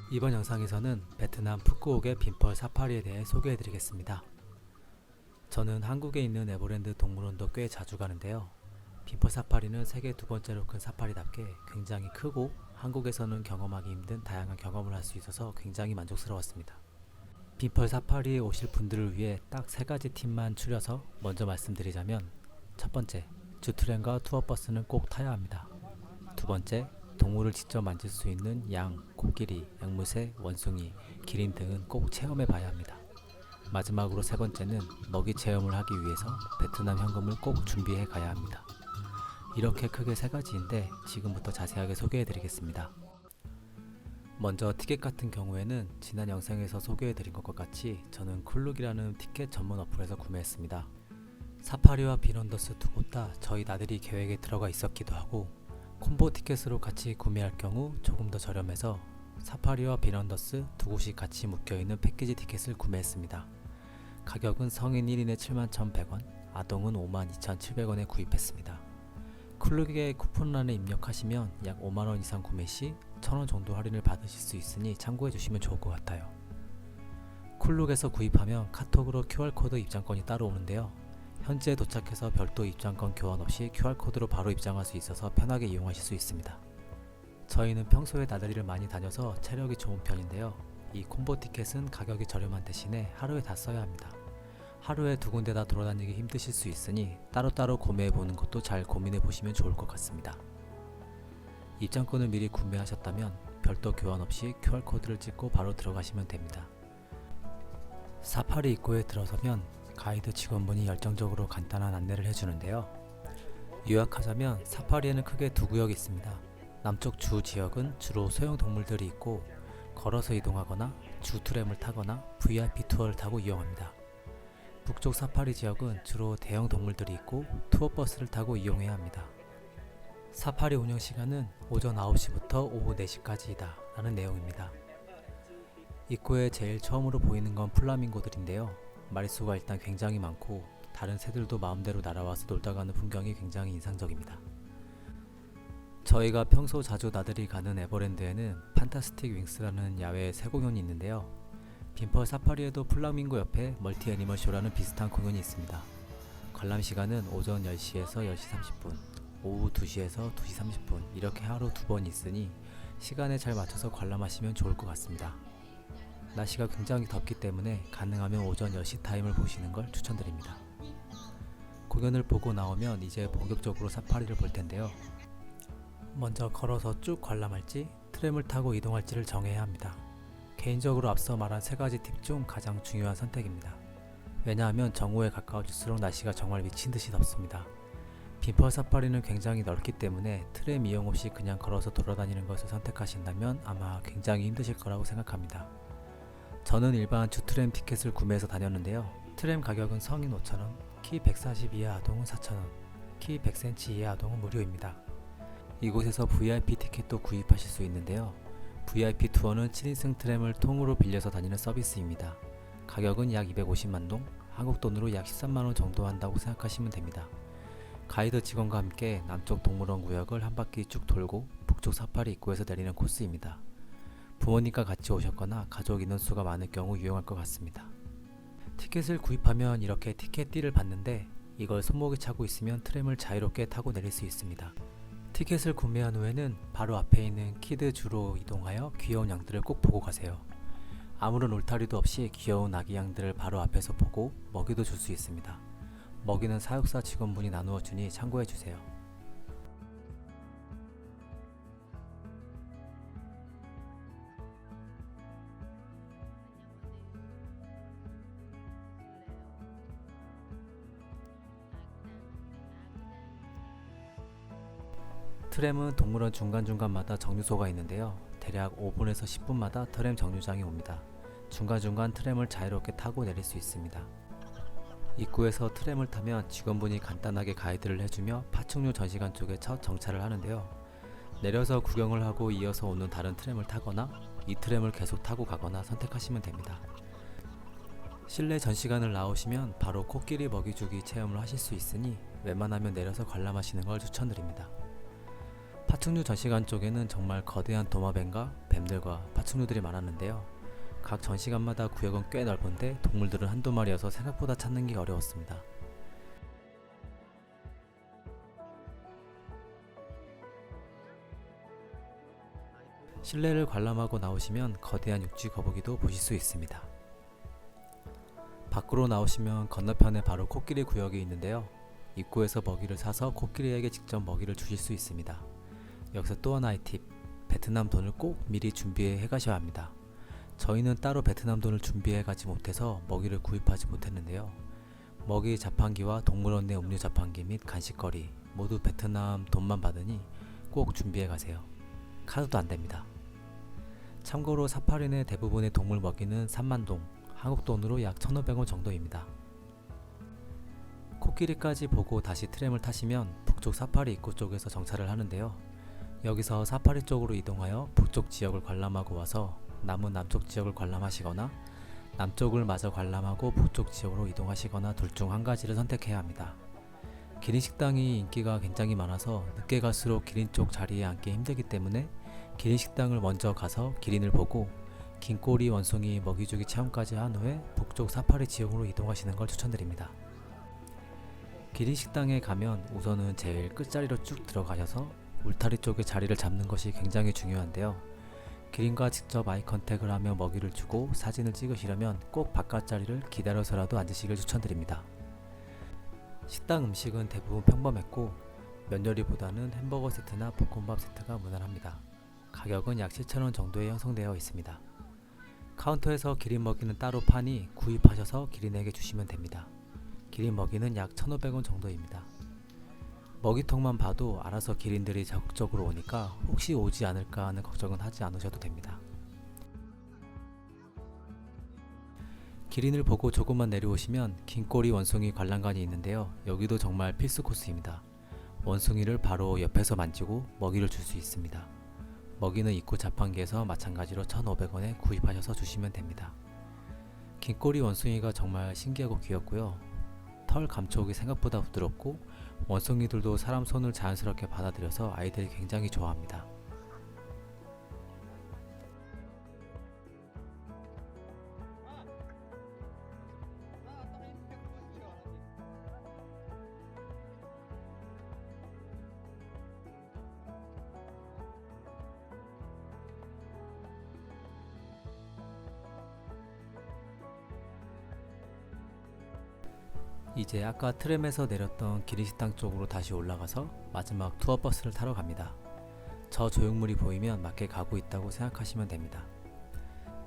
이번 영상에서는 베트남 푸꾸옥의 빈펄 사파리에 대해 소개해드리겠습니다. 저는 한국에 있는 에버랜드 동물원도 꽤 자주 가는데요. 빈펄 사파리는 세계 두 번째로 큰 사파리답게 굉장히 크고 한국에서는 경험하기 힘든 다양한 경험을 할 수 있어서 굉장히 만족스러웠습니다. 빈펄 사파리에 오실 분들을 위해 딱 세 가지 팁만 추려서 먼저 말씀드리자면, 첫 번째, 주트렌과 투어버스는 꼭 타야 합니다. 두 번째, 동물을 직접 만질 수 있는 양, 코끼리, 앵무새, 원숭이, 기린 등은 꼭 체험해 봐야 합니다. 마지막으로 세 번째는 먹이 체험을 하기 위해서 베트남 현금을 꼭 준비해 가야 합니다. 이렇게 크게 세 가지인데 지금부터 자세하게 소개해 드리겠습니다. 먼저 티켓 같은 경우에는 지난 영상에서 소개해 드린 것과 같이 저는 쿨룩이라는 티켓 전문 어플에서 구매했습니다. 사파리와 빈원더스 두 곳 다 저희 나들이 계획에 들어가 있었기도 하고, 콤보 티켓으로 같이 구매할 경우 조금 더 저렴해서 사파리와 빈원더스 두 곳이 같이 묶여있는 패키지 티켓을 구매했습니다. 가격은 성인 1인에 71,100원, 아동은 52,700원에 구입했습니다. 쿨룩의 쿠폰란에 입력하시면 약 5만원 이상 구매 시 1,000원 정도 할인을 받으실 수 있으니 참고해주시면 좋을 것 같아요. 쿨룩에서 구입하면 카톡으로 QR코드 입장권이 따로 오는데요. 현지에 도착해서 별도 입장권 교환 없이 QR코드로 바로 입장할 수 있어서 편하게 이용하실 수 있습니다. 저희는 평소에 나들이를 많이 다녀서 체력이 좋은 편인데요. 이 콤보 티켓은 가격이 저렴한 대신에 하루에 다 써야 합니다. 하루에 두 군데 다 돌아다니기 힘드실 수 있으니 따로따로 구매해보는 것도 잘 고민해보시면 좋을 것 같습니다. 입장권을 미리 구매하셨다면 별도 교환 없이 QR코드를 찍고 바로 들어가시면 됩니다. 사파리 입구에 들어서면 가이드 직원분이 열정적으로 간단한 안내를 해주는데요. 요약하자면 사파리에는 크게 두 구역이 있습니다. 남쪽 주 지역은 주로 소형동물들이 있고 걸어서 이동하거나 주 트램을 타거나 VIP 투어를 타고 이용합니다. 북쪽 사파리 지역은 주로 대형 동물들이 있고 투어버스를 타고 이용해야 합니다. 사파리 운영 시간은 오전 9시부터 오후 4시까지이다 라는 내용입니다. 입구에 제일 처음으로 보이는 건 플라밍고들인데요. 마리수가 일단 굉장히 많고 다른 새들도 마음대로 날아와서 놀다 가는 풍경이 굉장히 인상적입니다. 저희가 평소 자주 나들이 가는 에버랜드에는 판타스틱 윙스라는 야외 새 공연이 있는데요. 빈펄 사파리에도 플라밍고 옆에 멀티 애니멀 쇼라는 비슷한 공연이 있습니다. 관람 시간은 오전 10시에서 10시 30분, 오후 2시에서 2시 30분 이렇게 하루 두 번 있으니 시간에 잘 맞춰서 관람하시면 좋을 것 같습니다. 날씨가 굉장히 덥기 때문에 가능하면 오전 10시 타임을 보시는 걸 추천드립니다. 공연을 보고 나오면 이제 본격적으로 사파리를 볼 텐데요. 먼저 걸어서 쭉 관람할지 트램을 타고 이동할지를 정해야 합니다. 개인적으로 앞서 말한 세 가지 팁 중 가장 중요한 선택입니다. 왜냐하면 정오에 가까워질수록 날씨가 정말 미친듯이 덥습니다. 빈펄 사파리는 굉장히 넓기 때문에 트램 이용 없이 그냥 걸어서 돌아다니는 것을 선택하신다면 아마 굉장히 힘드실 거라고 생각합니다. 저는 일반 주트램 티켓을 구매해서 다녔는데요. 트램 가격은 성인 5,000원, 키 140 이하 아동은 4,000원, 키 100cm 이하 아동은 무료입니다. 이곳에서 VIP 티켓도 구입하실 수 있는데요. VIP 투어는 7인승 트램을 통으로 빌려서 다니는 서비스입니다. 가격은 약 250만 동, 한국 돈으로 약 13만원 정도 한다고 생각하시면 됩니다. 가이드 직원과 함께 남쪽 동물원 구역을 한 바퀴 쭉 돌고 북쪽 사파리 입구에서 내리는 코스입니다. 부모님과 같이 오셨거나 가족 인원수가 많을 경우 유용할 것 같습니다. 티켓을 구입하면 이렇게 티켓띠를 받는데 이걸 손목에 차고 있으면 트램을 자유롭게 타고 내릴 수 있습니다. 티켓을 구매한 후에는 바로 앞에 있는 키드 주로 이동하여 귀여운 양들을 꼭 보고 가세요. 아무런 울타리도 없이 귀여운 아기 양들을 바로 앞에서 보고 먹이도 줄 수 있습니다. 먹이는 사육사 직원분이 나누어 주니 참고해 주세요. 트램은 동물원 중간중간마다 정류소가 있는데요. 대략 5분에서 10분마다 트램 정류장이 옵니다. 중간중간 트램을 자유롭게 타고 내릴 수 있습니다. 입구에서 트램을 타면 직원분이 간단하게 가이드를 해주며 파충류 전시관 쪽에 첫 정차를 하는데요. 내려서 구경을 하고 이어서 오는 다른 트램을 타거나 이 트램을 계속 타고 가거나 선택하시면 됩니다. 실내 전시관을 나오시면 바로 코끼리 먹이주기 체험을 하실 수 있으니 웬만하면 내려서 관람하시는 걸 추천드립니다. 파충류 전시관 쪽에는 정말 거대한 도마뱀과 뱀들과 파충류들이 많았는데요. 각 전시관마다 구역은 꽤 넓은데 동물들은 한두 마리여서 생각보다 찾는 게 어려웠습니다. 실내를 관람하고 나오시면 거대한 육지 거북이도 보실 수 있습니다. 밖으로 나오시면 건너편에 바로 코끼리 구역이 있는데요. 입구에서 먹이를 사서 코끼리에게 직접 먹이를 주실 수 있습니다. 여기서 또 하나의 팁, 베트남 돈을 꼭 미리 준비해 가셔야 합니다. 저희는 따로 베트남 돈을 준비해 가지 못해서 먹이를 구입하지 못했는데요. 먹이 자판기와 동물원 내 음료 자판기 및 간식거리 모두 베트남 돈만 받으니 꼭 준비해 가세요. 카드도 안 됩니다. 참고로 사파리 내 대부분의 동물 먹이는 3만동, 한국 돈으로 약 1,500원 정도입니다. 코끼리까지 보고 다시 트램을 타시면 북쪽 사파리 입구 쪽에서 정차를 하는데요. 여기서 사파리 쪽으로 이동하여 북쪽 지역을 관람하고 와서 남은 남쪽 지역을 관람하시거나 남쪽을 마저 관람하고 북쪽 지역으로 이동하시거나 둘 중 한 가지를 선택해야 합니다. 기린 식당이 인기가 굉장히 많아서 늦게 갈수록 기린 쪽 자리에 앉기 힘들기 때문에 기린 식당을 먼저 가서 기린을 보고 긴꼬리 원숭이 먹이주기 체험까지 한 후에 북쪽 사파리 지역으로 이동하시는 걸 추천드립니다. 기린 식당에 가면 우선은 제일 끝자리로 쭉 들어가셔서 울타리 쪽에 자리를 잡는 것이 굉장히 중요한데요. 기린과 직접 아이 컨택을 하며 먹이를 주고 사진을 찍으시려면 꼭 바깥 자리를 기다려서라도 앉으시길 추천드립니다. 식당 음식은 대부분 평범했고 면 요리보다는 햄버거 세트나 볶음밥 세트가 무난합니다. 가격은 약 7,000원 정도에 형성되어 있습니다. 카운터에서 기린 먹이는 따로 파니 구입하셔서 기린에게 주시면 됩니다. 기린 먹이는 약 1,500원 정도입니다. 먹이통만 봐도 알아서 기린들이 적극적으로 오니까 혹시 오지 않을까 하는 걱정은 하지 않으셔도 됩니다. 기린을 보고 조금만 내려오시면 긴꼬리 원숭이 관람관이 있는데요. 여기도 정말 필수 코스입니다. 원숭이를 바로 옆에서 만지고 먹이를 줄 수 있습니다. 먹이는 입구 자판기에서 마찬가지로 1,500원에 구입하셔서 주시면 됩니다. 긴꼬리 원숭이가 정말 신기하고 귀엽고요. 털 감촉이 생각보다 부드럽고 원숭이들도 사람 손을 자연스럽게 받아들여서 아이들이 굉장히 좋아합니다. 이제 아까 트램에서 내렸던 기린식당 쪽으로 다시 올라가서 마지막 투어버스를 타러 갑니다. 저 조형물이 보이면 맞게 가고 있다고 생각하시면 됩니다.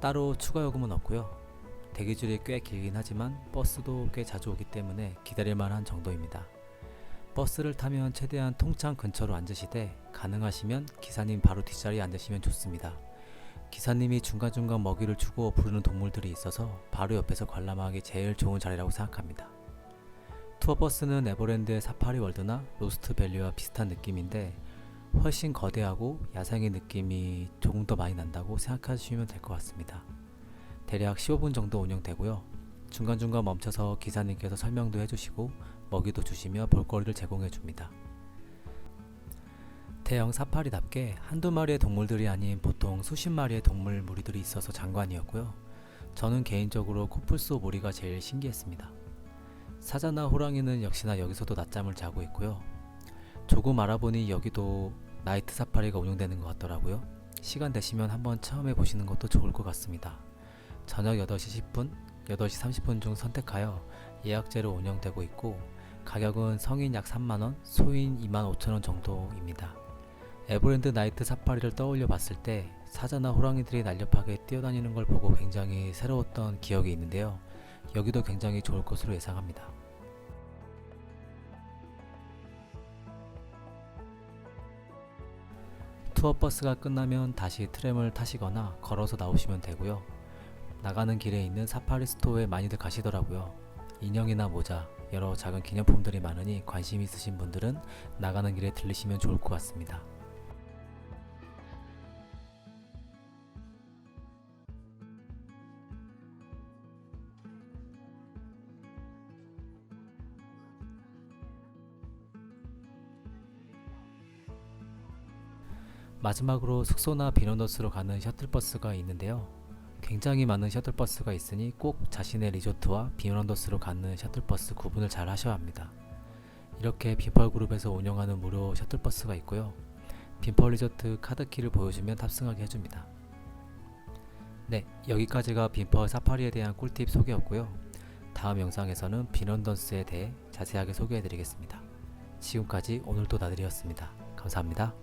따로 추가 요금은 없고요. 대기줄이 꽤 길긴 하지만 버스도 꽤 자주 오기 때문에 기다릴만한 정도입니다. 버스를 타면 최대한 통창 근처로 앉으시되 가능하시면 기사님 바로 뒷자리에 앉으시면 좋습니다. 기사님이 중간중간 먹이를 주고 부르는 동물들이 있어서 바로 옆에서 관람하기 제일 좋은 자리라고 생각합니다. 투어버스는 에버랜드의 사파리 월드나 로스트 밸리와 비슷한 느낌인데 훨씬 거대하고 야생의 느낌이 조금 더 많이 난다고 생각하시면 될 것 같습니다. 대략 15분 정도 운영되고요. 중간중간 멈춰서 기사님께서 설명도 해주시고 먹이도 주시며 볼거리를 제공해줍니다. 대형 사파리답게 한두 마리의 동물들이 아닌 보통 수십 마리의 동물 무리들이 있어서 장관이었고요. 저는 개인적으로 코뿔소 무리가 제일 신기했습니다. 사자나 호랑이는 역시나 여기서도 낮잠을 자고 있고요. 조금 알아보니 여기도 나이트 사파리가 운영되는 것 같더라고요. 시간 되시면 한번 체험해 보시는 것도 좋을 것 같습니다. 저녁 8시 10분, 8시 30분 중 선택하여 예약제로 운영되고 있고 가격은 성인 약 3만원, 소인 25,000원 정도입니다. 에버랜드 나이트 사파리를 떠올려 봤을 때 사자나 호랑이들이 날렵하게 뛰어다니는 걸 보고 굉장히 새로웠던 기억이 있는데요. 여기도 굉장히 좋을 것으로 예상합니다. 투어버스가 끝나면 다시 트램을 타시거나 걸어서 나오시면 되고요. 나가는 길에 있는 사파리 스토어에 많이들 가시더라고요. 인형이나 모자, 여러 작은 기념품들이 많으니 관심 있으신 분들은 나가는 길에 들리시면 좋을 것 같습니다. 마지막으로 숙소나 빈원더스로 가는 셔틀버스가 있는데요. 굉장히 많은 셔틀버스가 있으니 꼭 자신의 리조트와 빈원더스로 가는 셔틀버스 구분을 잘 하셔야 합니다. 이렇게 빈펄그룹에서 운영하는 무료 셔틀버스가 있고요. 빈펄 리조트 카드키를 보여주면 탑승하게 해줍니다. 네, 여기까지가 빈펄 사파리에 대한 꿀팁 소개였고요. 다음 영상에서는 빈원더스에 대해 자세하게 소개해드리겠습니다. 지금까지 오늘도 나들이였습니다. 감사합니다.